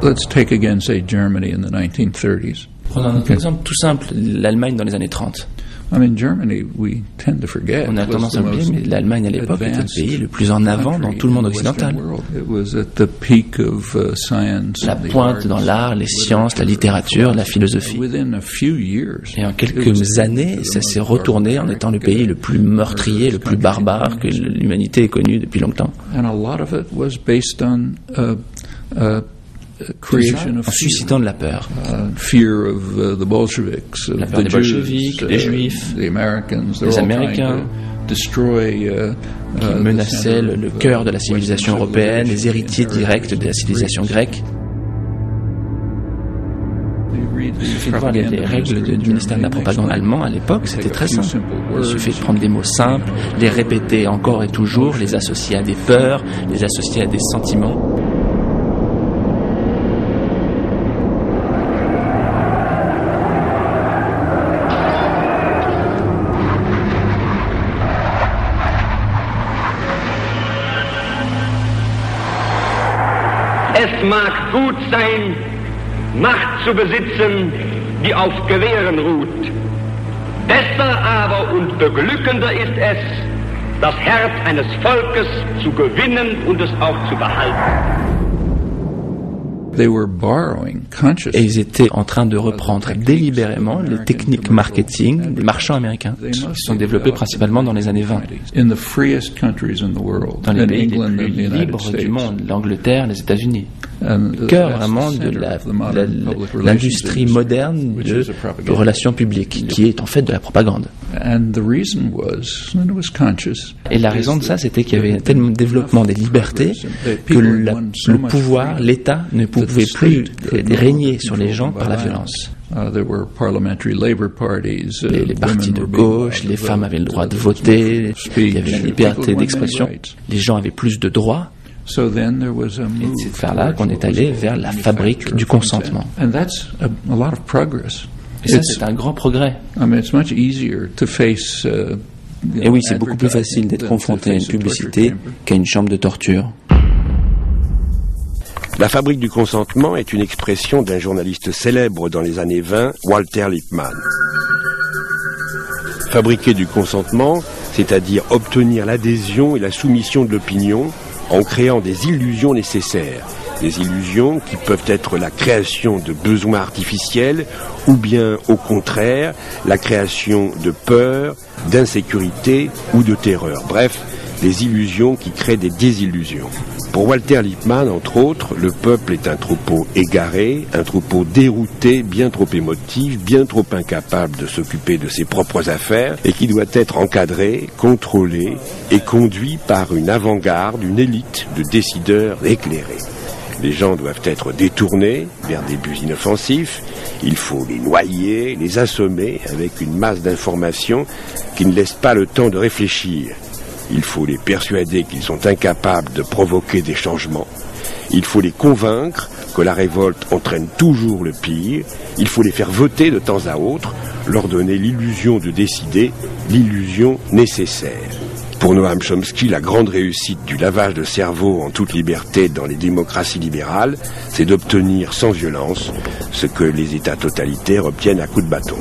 Let's take again, say, Germany in the 1930s. Prenons un autre exemple tout simple, l'Allemagne dans les années 30. I mean, Germany, we tend to forget. On a tendance à oublier, mais l'Allemagne à l'époque était le pays le plus en avant dans tout le monde occidental. La pointe dans l'art, les sciences, la littérature, la philosophie. Et en quelques années, ça s'est retourné en étant le pays le plus meurtrier, le plus barbare que l'humanité ait connu depuis longtemps. En suscitant de la peur. La peur des bolcheviks, des juifs, des Américains, qui menaçaient le cœur de la civilisation européenne, les héritiers directs de la civilisation grecque. Il suffit de voir les règles du ministère de la propagande allemand à l'époque, c'était très simple. Il suffit de prendre des mots simples, les répéter encore et toujours, les associer à des peurs, les associer à des sentiments. Es mag gut sein, Macht zu besitzen, die auf Gewehren ruht. Besser aber und beglückender ist es, das Herz eines Volkes zu gewinnen und es auch zu behalten. Et ils étaient en train de reprendre délibérément les techniques marketing des marchands américains, qui se sont développés principalement dans les années 20. Dans les pays les plus libres du monde, l'Angleterre, les États-Unis. Le cœur vraiment de l'industrie moderne de relations publiques, qui est en fait de la propagande. Et la raison de ça, c'était qu'il y avait un tel développement des libertés que le pouvoir, l'État, ne pouvait plus régner sur les gens par la violence. Les partis de gauche, les femmes avaient le droit de voter, il y avait la liberté d'expression, les gens avaient plus de droits. Et c'est de faire là qu'on est allé vers la fabrique du consentement. Et ça, c'est un grand progrès. Et oui, c'est beaucoup plus facile d'être confronté à une publicité qu'à une chambre de torture. La fabrique du consentement est une expression d'un journaliste célèbre dans les années 20, Walter Lippmann. Fabriquer du consentement, c'est-à-dire obtenir l'adhésion et la soumission de l'opinion en créant des illusions nécessaires. Des illusions qui peuvent être la création de besoins artificiels ou bien, au contraire, la création de peur, d'insécurité ou de terreur. Bref, des illusions qui créent des désillusions. Pour Walter Lippmann, entre autres, le peuple est un troupeau égaré, un troupeau dérouté, bien trop émotif, bien trop incapable de s'occuper de ses propres affaires et qui doit être encadré, contrôlé et conduit par une avant-garde, une élite de décideurs éclairés. Les gens doivent être détournés vers des buts inoffensifs. Il faut les noyer, les assommer avec une masse d'informations qui ne laisse pas le temps de réfléchir. Il faut les persuader qu'ils sont incapables de provoquer des changements. Il faut les convaincre que la révolte entraîne toujours le pire. Il faut les faire voter de temps à autre, leur donner l'illusion de décider, l'illusion nécessaire. Pour Noam Chomsky, la grande réussite du lavage de cerveau en toute liberté dans les démocraties libérales, c'est d'obtenir sans violence ce que les États totalitaires obtiennent à coups de bâton.